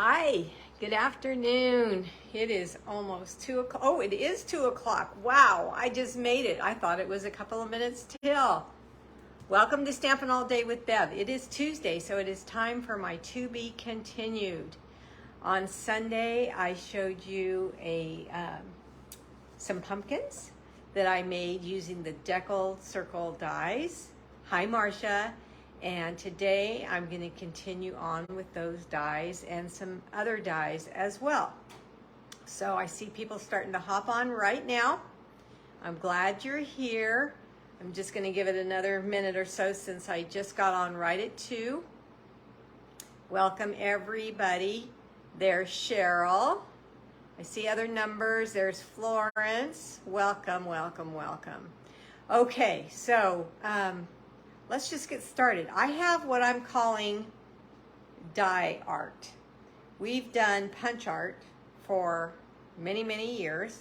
Hi, good afternoon. It is almost 2 o'clock. Oh, it is 2 o'clock. Wow, I just made it. I thought it was a couple of minutes till. Welcome to Stampin' All Day with Bev. It is Tuesday, so it is time for my to be continued. On Sunday, I showed you some pumpkins that I made using the Deckled Circle Dies. Hi, Marcia. And today I'm going to continue on with those dies and some other dies as well. So I see people starting to hop on right now. I'm glad you're here. I'm just going to give it another minute or so since I just got on right at 2. Welcome everybody. There's Cheryl. I see other numbers. There's Florence. Welcome, welcome, welcome. Okay, so let's just get started. I have what I'm calling die art. We've done punch art for many, many years,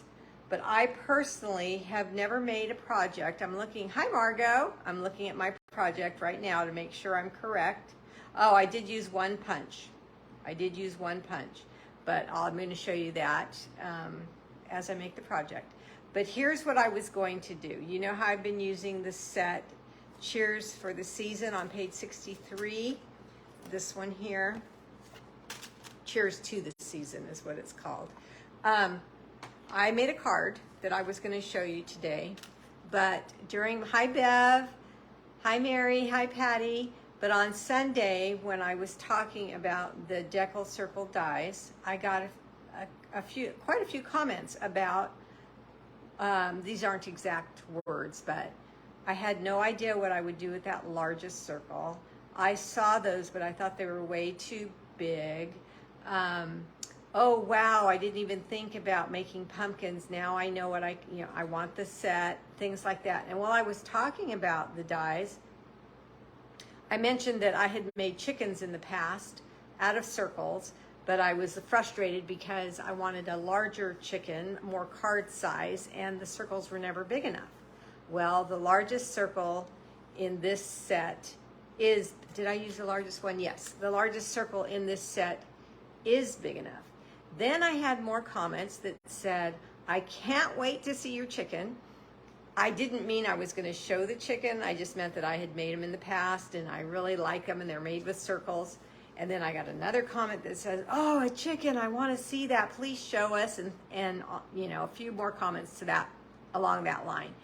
but I personally have never made a project. Hi Margot. I'm looking at my project right now to make sure I'm correct. Oh, I did use one punch. But I'm going to show you that as I make the project. But here's what I was going to do. You know how I've been using the set Cheers for the Season on page 63. This one here. Cheers to the Season is what it's called. I made a card that I was going to show you today. But hi Bev, hi Mary, hi Patty. But on Sunday when I was talking about the Deckled Circle Dies, I got quite a few comments about, these aren't exact words, but I had no idea what I would do with that largest circle. I saw those, but I thought they were way too big. Oh wow, I didn't even think about making pumpkins. Now I know what I want the set, things like that. And while I was talking about the dies, I mentioned that I had made chickens in the past out of circles, but I was frustrated because I wanted a larger chicken, more card size, and the circles were never big enough. Well, the largest circle in this set is, did I use the largest one? Yes, the largest circle in this set is big enough. Then I had more comments that said, I can't wait to see your chicken. I didn't mean I was going to show the chicken. I just meant that I had made them in the past and I really like them and they're made with circles. And then I got another comment that says, oh, a chicken, I want to see that. Please show us. And a few more comments to that along that line.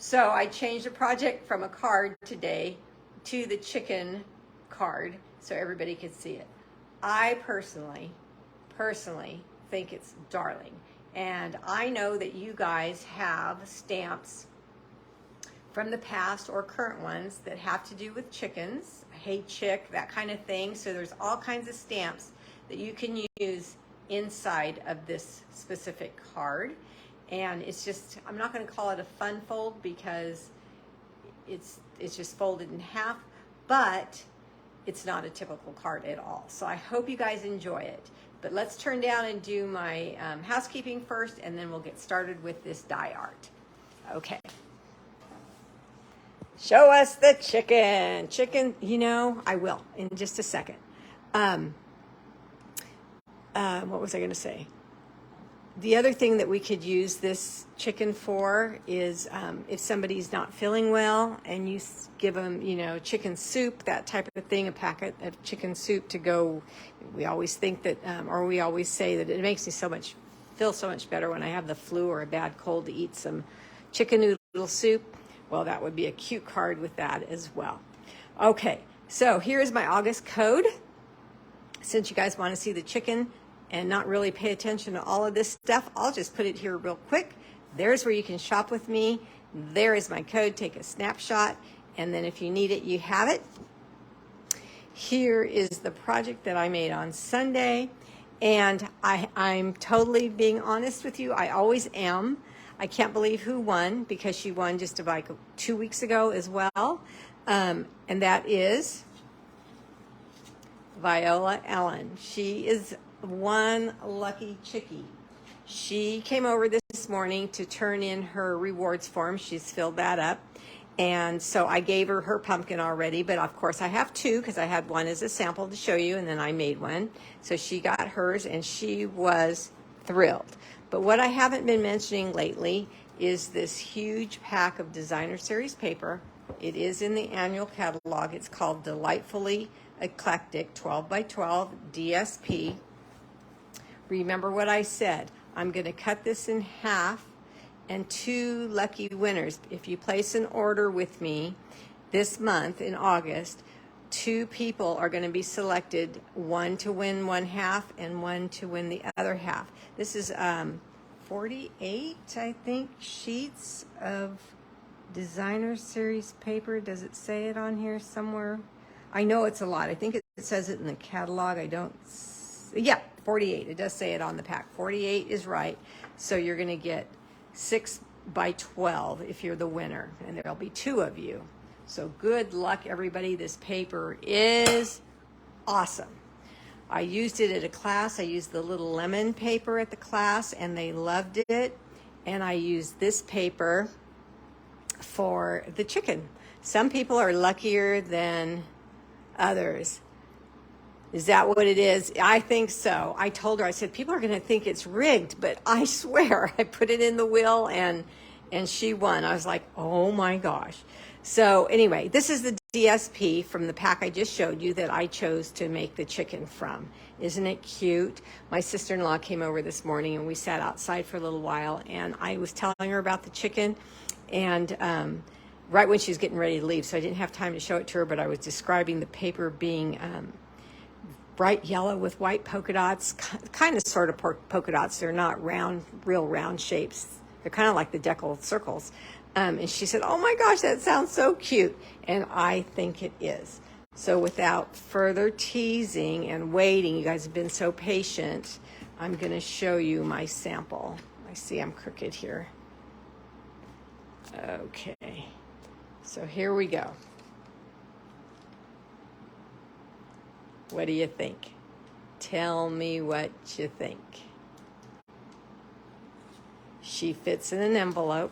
So I changed the project from a card today to the chicken card so everybody could see it. I personally think it's darling. And I know that you guys have stamps from the past or current ones that have to do with chickens, hey chick, that kind of thing. So there's all kinds of stamps that you can use inside of this specific card. And it's just, I'm not going to call it a fun fold because it's just folded in half, but it's not a typical card at all. So I hope you guys enjoy it. But let's turn down and do my housekeeping first, and then we'll get started with this die art. Okay. Show us the chicken. Chicken, I will in just a second. What was I going to say? The other thing that we could use this chicken for is if somebody's not feeling well and you give them, chicken soup, that type of thing, a packet of chicken soup to go. We always think that, or we always say that it makes me feel so much better when I have the flu or a bad cold to eat some chicken noodle soup. Well, that would be a cute card with that as well. Okay, so here's my August code. Since you guys want to see the chicken and not really pay attention to all of this stuff, I'll just put it here real quick. There's where you can shop with me. There is my code. Take a snapshot, and then if you need it, you have it. Here is the project that I made on Sunday, and I'm totally being honest with you. I always am. I can't believe who won, because she won just like 2 weeks ago as well, and that is Viola Ellen. She is one lucky chickie. She came over this morning to turn in her rewards form. She's filled that up. And so I gave her her pumpkin already, but of course I have two because I had one as a sample to show you, and then I made one. So she got hers and she was thrilled. But what I haven't been mentioning lately is this huge pack of designer series paper. It is in the annual catalog. It's called Delightfully Eclectic 12 by 12 DSP. Remember what I said. I'm going to cut this in half, and 2 lucky winners. If you place an order with me this month in August, 2 people are going to be selected, one to win one half and one to win the other half. This is 48, I think, sheets of designer series paper. Does it say it on here somewhere? I know it's a lot. I think it says it in the catalog. Yeah, 48. It does say it on the pack. 48 is right. So you're going to get 6 by 12 if you're the winner, and there'll be 2 of you. So good luck, everybody. This paper is awesome. I used it at a class. I used the little lemon paper at the class, and they loved it. And I used this paper for the chicken. Some people are luckier than others. Is that what it is? I think so. I told her, I said, people are going to think it's rigged, but I swear I put it in the wheel and she won. I was like, oh my gosh. So anyway, this is the DSP from the pack I just showed you that I chose to make the chicken from. Isn't it cute? My sister-in-law came over this morning and we sat outside for a little while, and I was telling her about the chicken, and right when she was getting ready to leave, so I didn't have time to show it to her, but I was describing the paper being bright yellow with white polka dots, kind of sort of polka dots. They're not round, real round shapes. They're kind of like the Deckled circles. And she said, oh my gosh, that sounds so cute. And I think it is. So without further teasing and waiting, you guys have been so patient, I'm going to show you my sample. I see I'm crooked here. Okay. So here we go. What do you think? Tell me what you think. She fits in an envelope,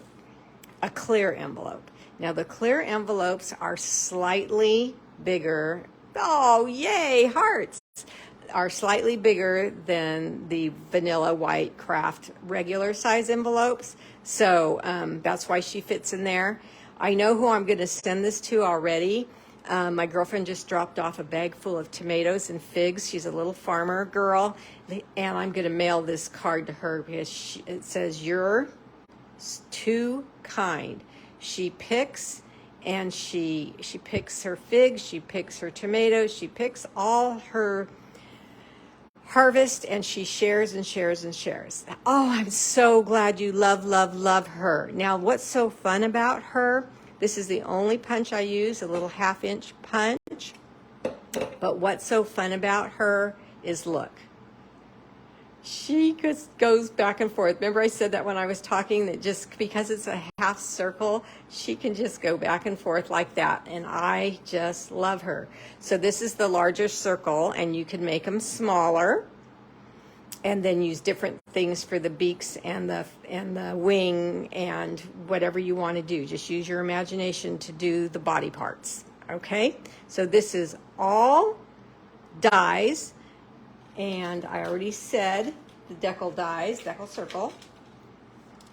a clear envelope. Now the clear envelopes are slightly bigger. Oh, yay, hearts! Are slightly bigger than the vanilla white craft regular size envelopes. So that's why she fits in there. I know who I'm going to send this to already. My girlfriend just dropped off a bag full of tomatoes and figs. She's a little farmer girl, and I'm going to mail this card to her because it says, you're too kind. She picks, and she picks her figs, she picks her tomatoes, she picks all her harvest, and she shares and shares and shares. Oh, I'm so glad you love, love, love her. Now, what's so fun about her? This is the only punch I use, a little 1/2-inch punch. But what's so fun about her is, look, she just goes back and forth. Remember I said that when I was talking, that just because it's a half circle, she can just go back and forth like that. And I just love her. So this is the larger circle, and you can make them smaller, and then use different things for the beaks and the wing and whatever you want to do. Just use your imagination to do the body parts. Okay? So this is all dies, and I already said the Deckled Dies, Deckled Circle.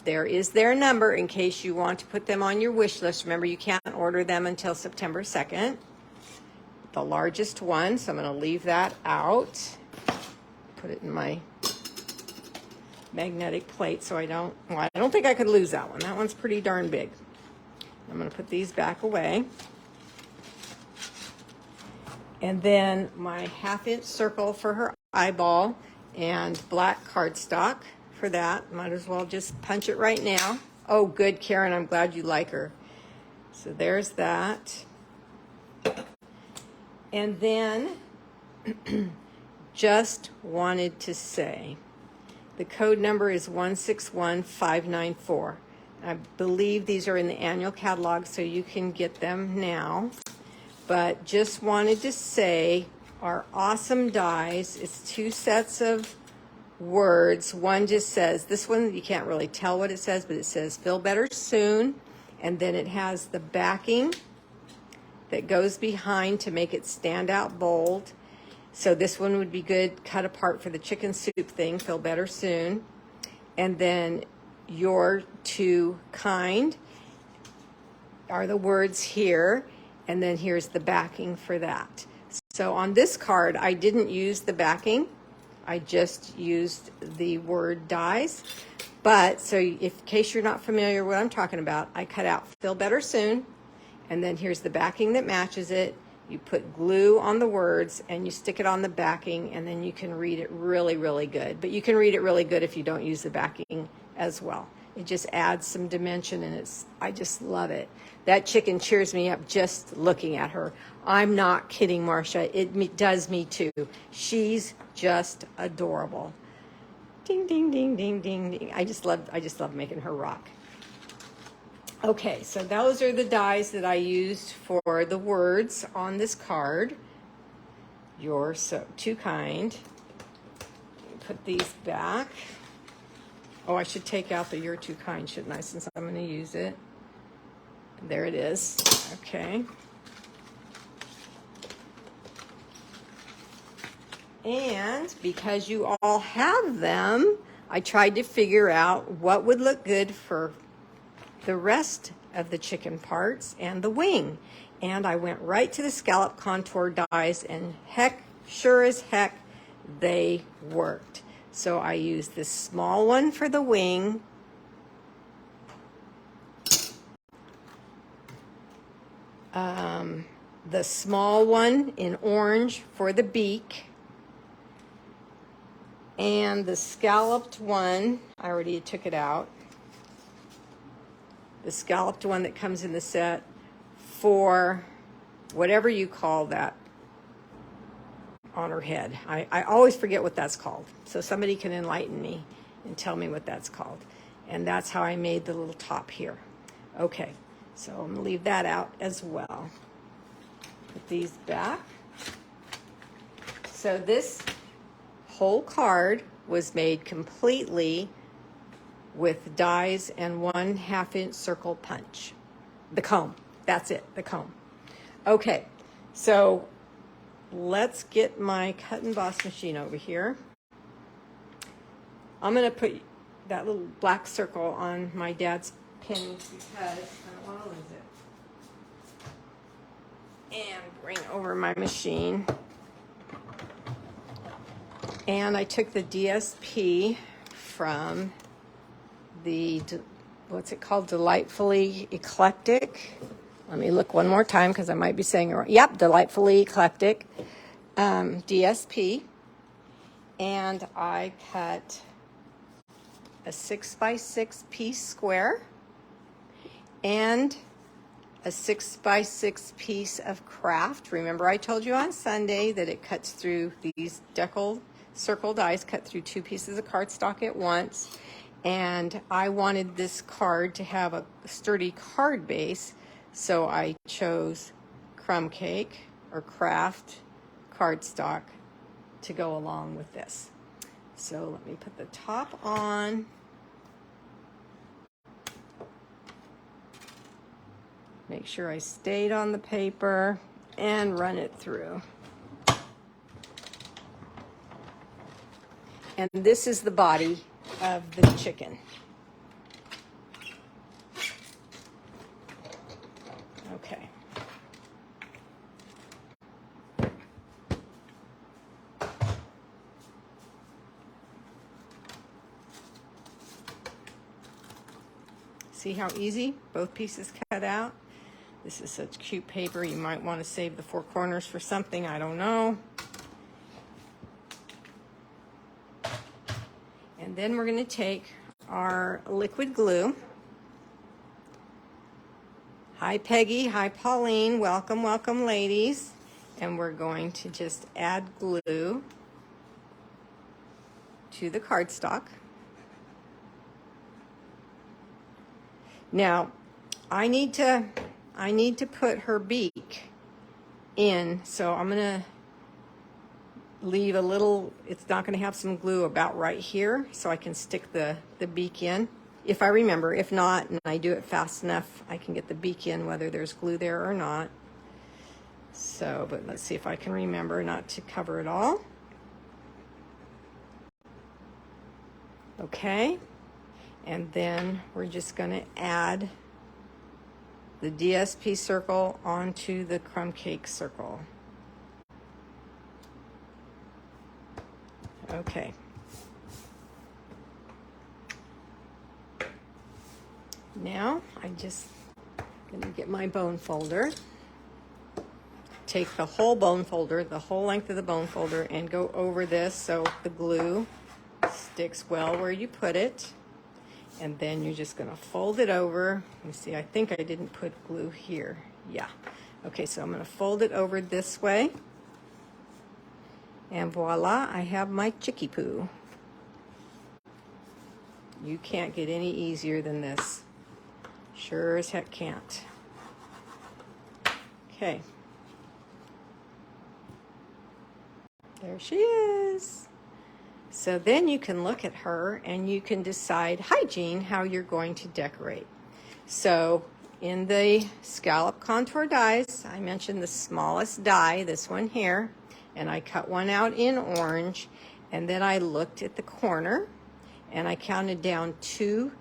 There is their number in case you want to put them on your wish list. Remember, you can't order them until September 2nd. The largest one, so I'm going to leave that out. Put it in my magnetic plate so I don't think I could lose that one. That one's pretty darn big. I'm going to put these back away. And then my 1/2-inch circle for her eyeball, and black cardstock for that. Might as well just punch it right now. Oh, good, Karen. I'm glad you like her. So there's that. And then just wanted to say, the code number is 161594. I believe these are in the annual catalog, so you can get them now. But just wanted to say, our awesome dies, it's 2 sets of words. One just says, this one you can't really tell what it says, but it says feel better soon. and then it has the backing that goes behind to make it stand out bold. So this one would be good cut apart for the chicken soup thing, feel better soon. And then you're too kind are the words here, and then here's the backing for that. So on this card, I didn't use the backing. I just used the word dies. But so in case you're not familiar with what I'm talking about, I cut out feel better soon, and then here's the backing that matches it. You put glue on the words and you stick it on the backing, and then you can read it really, really good. But you can read it really good if you don't use the backing as well. It just adds some dimension, and I just love it. That chicken cheers me up just looking at her. I'm not kidding, Marcia. It does me too. She's just adorable. Ding, ding, ding, ding, ding, ding. I just love making her rock. Okay, so those are the dies that I used for the words on this card. You're so too kind. Put these back. Oh, I should take out the you're too kind, shouldn't I, since I'm going to use it. There it is. Okay. And because you all have them, I tried to figure out what would look good for the rest of the chicken parts and the wing. And I went right to the Scallop Contour Dies, and sure as heck, they worked. So I used this small one for the wing, the small one in orange for the beak, and the scalloped one, I already took it out, the scalloped one that comes in the set for whatever you call that on her head. I always forget what that's called, so somebody can enlighten me and tell me what that's called. And that's how I made the little top here. Okay, so I'm gonna leave that out as well. Put these back. So this whole card was made completely with dies and 1/2 inch circle punch. The comb, that's it, the comb. Okay, so let's get my cut and emboss machine over here. I'm gonna put that little black circle on my dad's pin because I don't want to lose it. And bring over my machine. And I took the DSP from the, what's it called? Delightfully Eclectic. Let me look one more time because I might be saying it wrong. Yep, Delightfully Eclectic DSP. And I cut a 6x6 piece square and a 6x6 piece of craft. Remember I told you on Sunday that it cuts through these Deckled Circle Dies, cut through 2 pieces of cardstock at once. And I wanted this card to have a sturdy card base, so I chose crumb cake or craft cardstock to go along with this. So let me put the top on. Make sure I stayed on the paper and run it through. And this is the body of the chicken. Okay. See how easy both pieces cut out? This is such cute paper. You might want to save the 4 corners for something. I don't know. And then we're going to take our liquid glue. Hi, Peggy. Hi, Pauline. Welcome, welcome, ladies. And we're going to just add glue to the cardstock. Now, I need to put her beak in, so I'm going to leave a little, it's not going to have some glue about right here, so I can stick the beak in. if I remember. If not, and I do it fast enough, I can get the beak in whether there's glue there or not. So, but let's see if I can remember not to cover it all. Okay, and then we're just going to add the DSP circle onto the crumb cake circle. Okay. Now I'm just going to get my bone folder. Take the whole bone folder, the whole length of the bone folder, and go over this so the glue sticks well where you put it. And then you're just going to fold it over. Let me see, I think I didn't put glue here. Yeah. Okay, so I'm going to fold it over this way. And voila, I have my chicky poo. You can't get any easier than this. Sure as heck can't. Okay. There she is. So then you can look at her and you can decide, hi Jean, how you're going to decorate. So in the Scallop Contour Dies, I mentioned the smallest die, this one here, and I cut one out in orange, and then I looked at the corner and I counted down 2.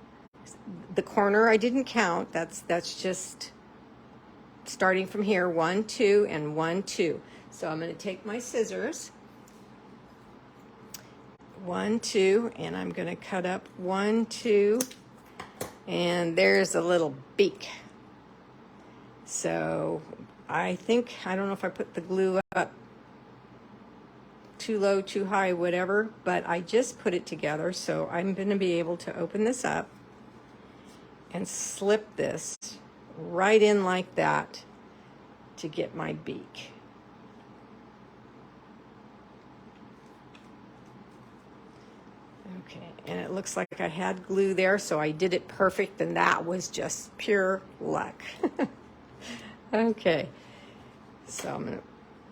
The corner I didn't count, that's just starting from here, 1, 2, and 1, 2. So I'm going to take my scissors, 1, 2, and I'm going to cut up 1, 2, and there's a little beak. So I don't know if I put the glue up too low, too high, whatever, but I just put it together, so I'm going to be able to open this up and slip this right in like that to get my beak. Okay, and it looks like I had glue there, so I did it perfect, and that was just pure luck. Okay, so I'm going to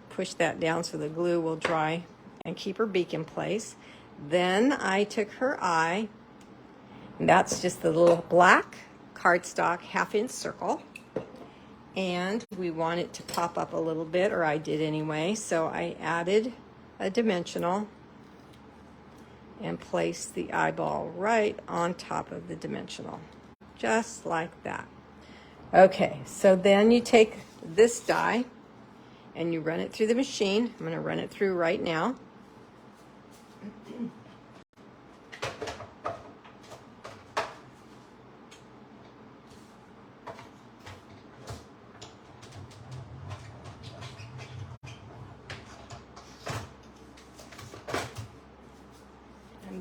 push that down so the glue will dry and keep her beak in place. Then I took her eye, and that's just the little black cardstock 1/2-inch circle, and we want it to pop up a little bit, or I did anyway, so I added a dimensional and placed the eyeball right on top of the dimensional, just like that. Okay, so then you take this die and you run it through the machine. I'm going to run it through right now.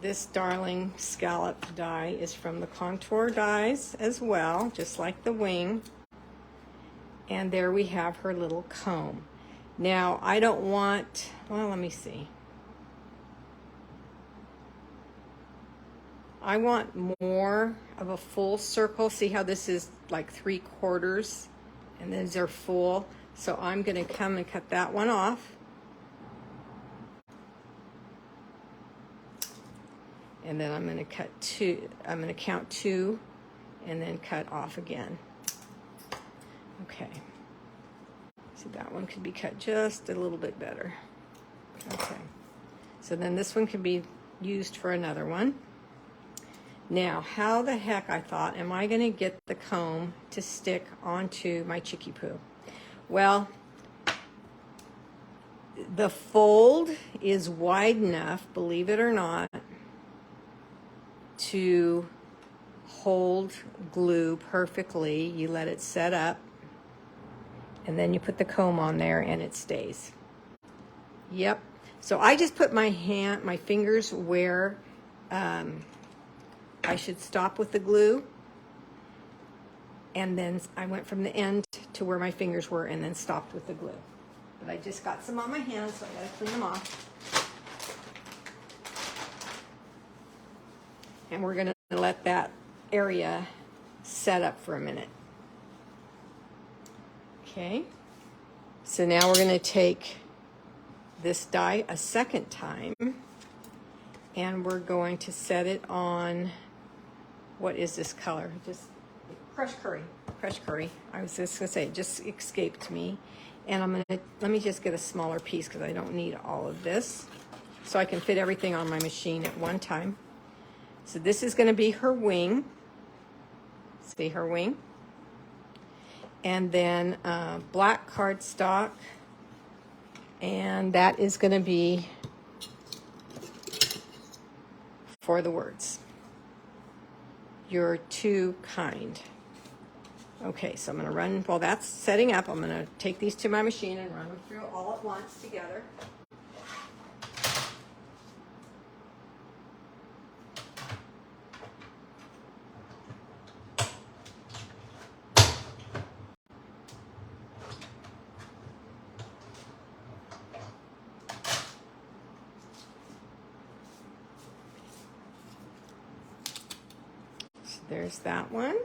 This darling scallop die is from the Contour Dies as well, just like the wing. And there we have her little comb. Now, I don't want, well, let me see. I want more of a full circle. See how this is like 3/4 and these are full. So I'm going to come and cut that one off. And then I'm going to cut 2, I'm going to count 2 and then cut off again. Okay. See, that one could be cut just a little bit better. Okay. So then this one can be used for another one. Now, how the heck, I thought, am I going to get the comb to stick onto my chicky poo? Well, the fold is wide enough, believe it or not, to hold glue perfectly. You let it set up, and then you put the comb on there and it stays. Yep. So I just put my fingers where I should stop with the glue, and then I went from the end to where my fingers were and then stopped with the glue. But I just got some on my hands, so I gotta clean them off. And we're gonna let that area set up for a minute. Okay, so now we're gonna take this die a second time, and we're going to set it on what is this color? Just crushed curry. Crushed curry. I was just gonna say, it just escaped me. And I'm gonna, let me just get a smaller piece because I don't need all of this. So I can fit everything on my machine at one time. So this is gonna be her wing. See her wing? And then black cardstock. And that is gonna be for the words. You're too kind. Okay, so I'm gonna run, while that's setting up, I'm gonna take these to my machine and run them through all at once together. So there's that one.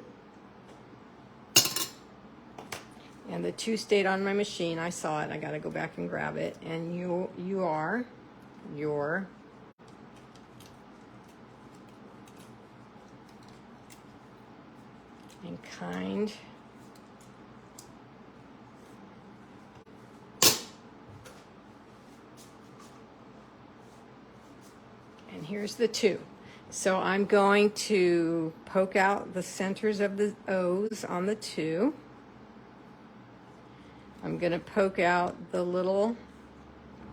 And the two stayed on my machine. I saw it. I got to go back and grab it. And you are your and kind. And here's the two. So I'm going to poke out the centers of the O's on the two. I'm going to poke out the little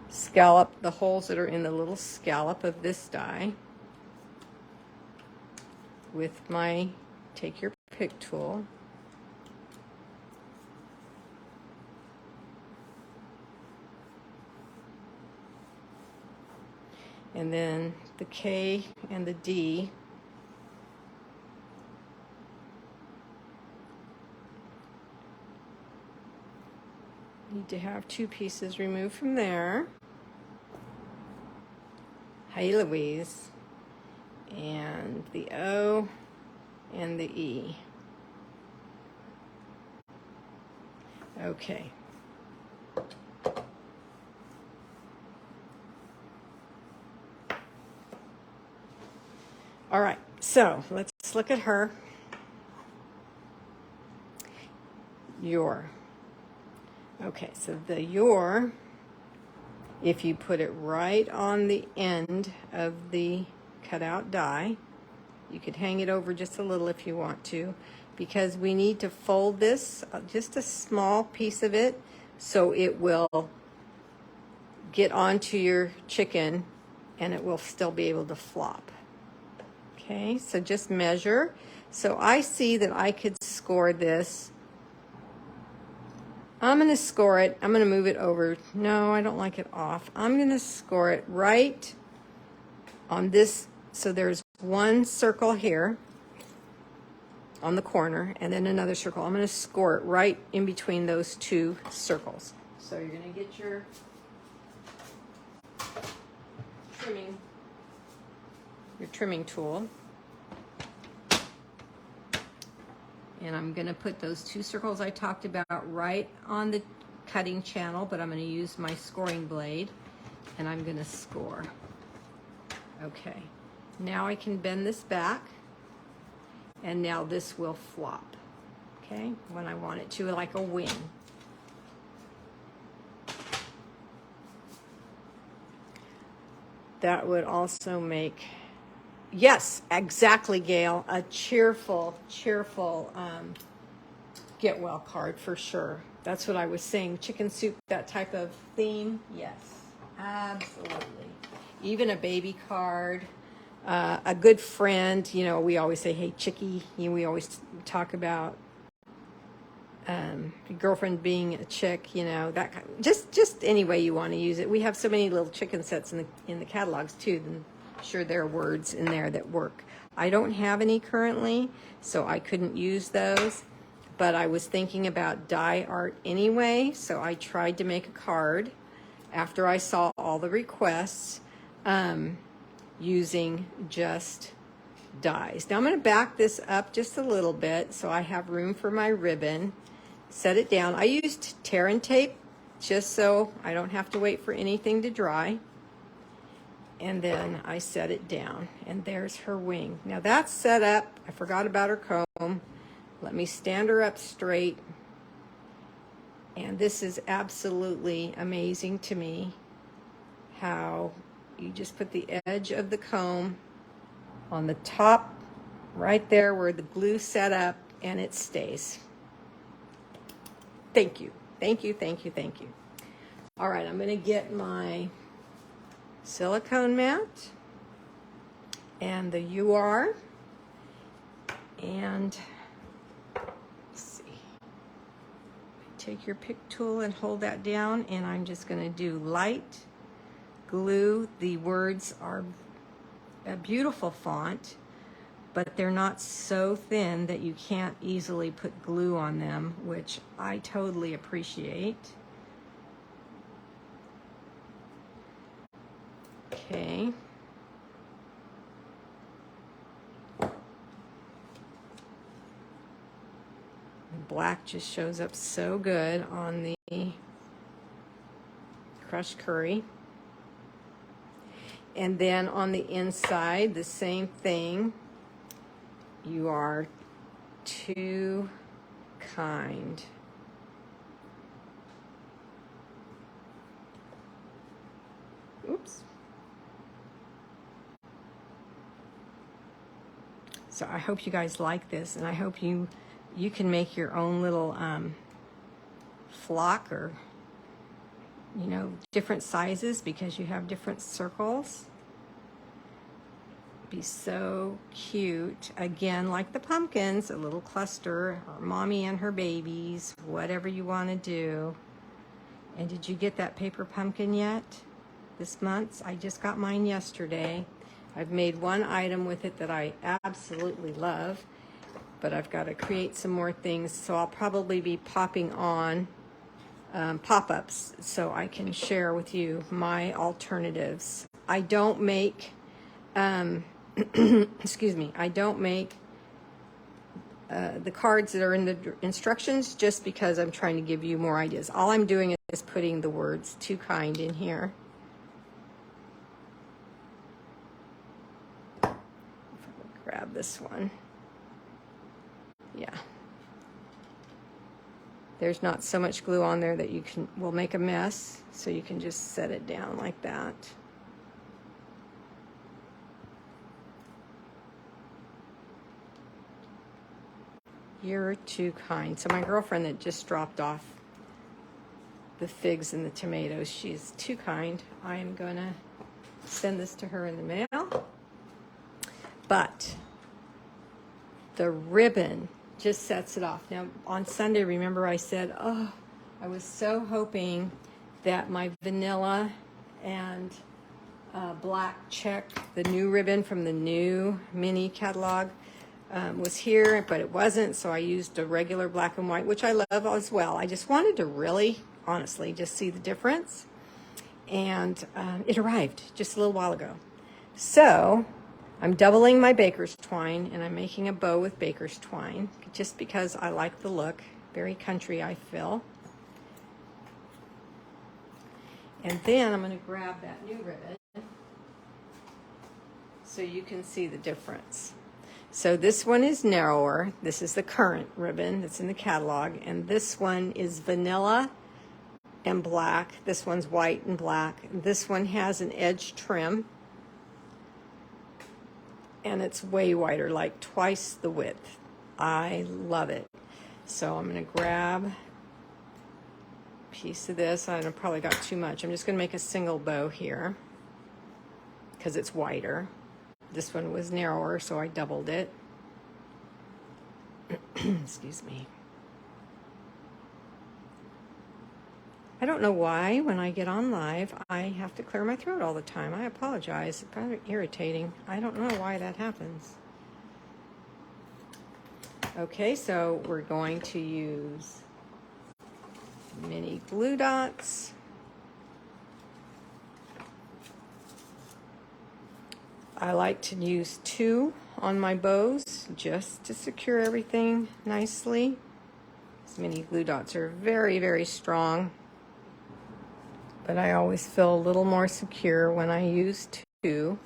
scallop, the holes that are in the little scallop of this die with my take your pick tool. And then the K and the D. Need to have two pieces removed from there. Hey Louise. And the O and the E. Okay. All right, so let's look at her. Your. Okay, so the your, if you put it right on the end of the cutout die, you could hang it over just a little if you want to, because we need to fold this, just a small piece of it, so it will get onto your chicken and it will still be able to flop. Okay, so just measure. So I see that I could score this. I'm going to score it. I'm going to move it over. No, I don't like it off. I'm going to score it right on this. So there's one circle here on the corner and then another circle. I'm going to score it right in between those two circles. So you're going to get your trimming tool. And I'm going to put those two circles I talked about right on the cutting channel, but I'm going to use my scoring blade and I'm going to score. Okay, now I can bend this back and now this will flop, okay, when I want it to, like a wing. That would also make, yes, exactly, Gail, a cheerful get well card for sure. That's what I was saying. Chicken soup, that type of theme. Yes, absolutely. Even a baby card, a good friend. You know, we always say, "Hey, chickie." You know, we always talk about your girlfriend being a chick. You know, that kind. Just any way you want to use it. We have so many little chicken sets in the catalogs too. And I'm sure there are words in there that work. I don't have any currently, so I couldn't use those. But I was thinking about die art anyway, so I tried to make a card after I saw all the requests using just dies. Now I'm going to back this up just a little bit so I have room for my ribbon. Set it down. I used tear and tape just so I don't have to wait for anything to dry. and then I set it down, and there's her wing. Now that's set up. I forgot about her comb. Let me stand her up straight. And this is absolutely amazing to me, how you just put the edge of the comb on the top right there where the glue set up, and it stays. Thank you, thank you, thank you, thank you. All right, I'm gonna get my silicone mat and the UR, and let's see. Take your pick tool and hold that down, and I'm just gonna do light glue. The words are a beautiful font, but they're not so thin that you can't easily put glue on them, which I totally appreciate. Okay. Black just shows up so good on the crushed curry. And then on the inside, the same thing. You are too kind. Oops. So I hope you guys like this, and I hope you can make your own little flock, or different sizes, because you have different circles. Be so cute. Again, like the pumpkins, a little cluster, or mommy and her babies, whatever you want to do. And did you get that paper pumpkin yet this month? I just got mine yesterday. I've made one item with it that I absolutely love, but I've got to create some more things, so I'll probably be popping on pop-ups so I can share with you my alternatives. I don't make excuse me, I don't make the cards that are in the instructions just because I'm trying to give you more ideas. All I'm doing is putting the words "too kind" in here. If I will grab this one. Yeah. There's not so much glue on there that will make a mess, so you can just set it down like that. You're too kind. So my girlfriend that just dropped off the figs and the tomatoes, she's too kind. I am gonna send this to her in the mail. But the ribbon just sets it off. Now on Sunday, remember I said, oh, I was so hoping that my vanilla and black check, the new ribbon from the new mini catalog, was here, but it wasn't, so I used a regular black and white, which I love as well. I just wanted to really, honestly, just see the difference. And it arrived just a little while ago. So I'm doubling my baker's twine, and I'm making a bow with baker's twine, just because I like the look. Very country, I feel. And then I'm going to grab that new ribbon so you can see the difference. So this one is narrower. This is the current ribbon that's in the catalog. And this one is vanilla and black. This one's white and black. This one has an edge trim. And it's way wider, like twice the width. I love it. So I'm going to grab a piece of this. I probably got too much. I'm just going to make a single bow here because it's wider. This one was narrower, so I doubled it. Excuse me. I don't know why when I get on live, I have to clear my throat all the time. I apologize. It's kind of irritating. I don't know why that happens. Okay, so we're going to use mini glue dots. I like to use 2 on my bows just to secure everything nicely. These mini glue dots are very, very strong, but I always feel a little more secure when I use 2.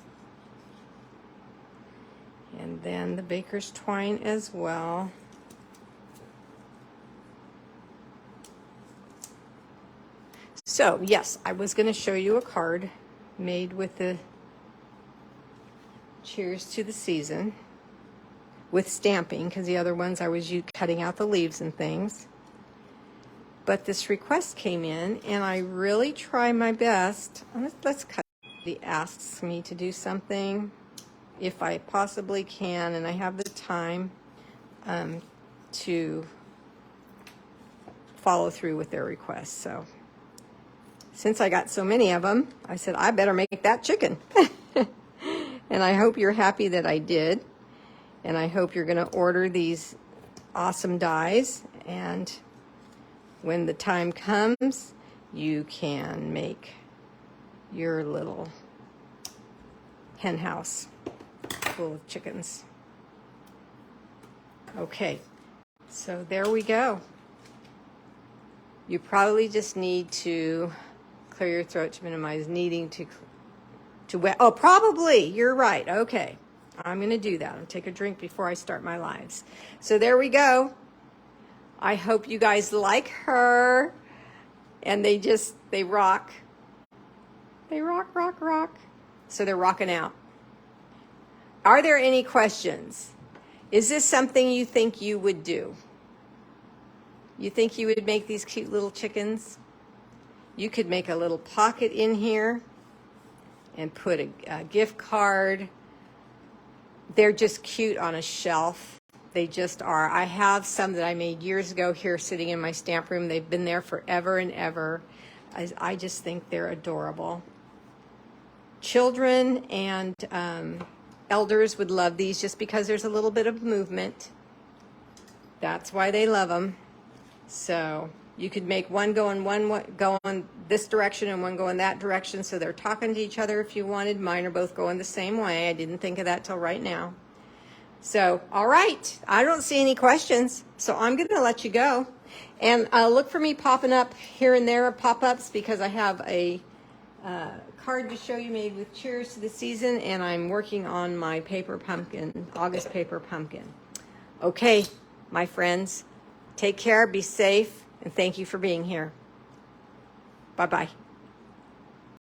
And then the baker's twine as well. So, yes, I was going to show you a card made with the Cheers to the Season with stamping, because the other ones I was cutting out the leaves and things. But this request came in, and I really try my best. Let's cut. He asks me to do something, if I possibly can, and I have the time to follow through with their requests. So, since I got so many of them, I said, I better make that chicken. And I hope you're happy that I did. And I hope you're going to order these awesome dies. And when the time comes, you can make your little hen house full of chickens. Okay, so there we go. You probably just need to clear your throat to minimize needing to wet. Oh, probably. You're right. Okay. I'm going to do that. I'll take a drink before I start my lives. So there we go. I hope you guys like her. And they rock. They rock, rock, rock. So they're rocking out. Are there any questions? Is this something you think you would do? You think you would make these cute little chickens? You could make a little pocket in here and put a gift card. They're just cute on a shelf. They just are. I have some that I made years ago here sitting in my stamp room. They've been there forever and ever. I just think they're adorable. Children and elders would love these just because there's a little bit of movement. That's why they love them. So you could make one go in this direction and one go in that direction, so they're talking to each other if you wanted. Mine are both going the same way. I didn't think of that till right now. So, all right, I don't see any questions, so I'm going to let you go. And look for me popping up here and there, pop-ups, because I have a card to show you made with Cheers to the Season, and I'm working on my paper pumpkin, August paper pumpkin. Okay, my friends, take care, be safe, and thank you for being here. Bye-bye.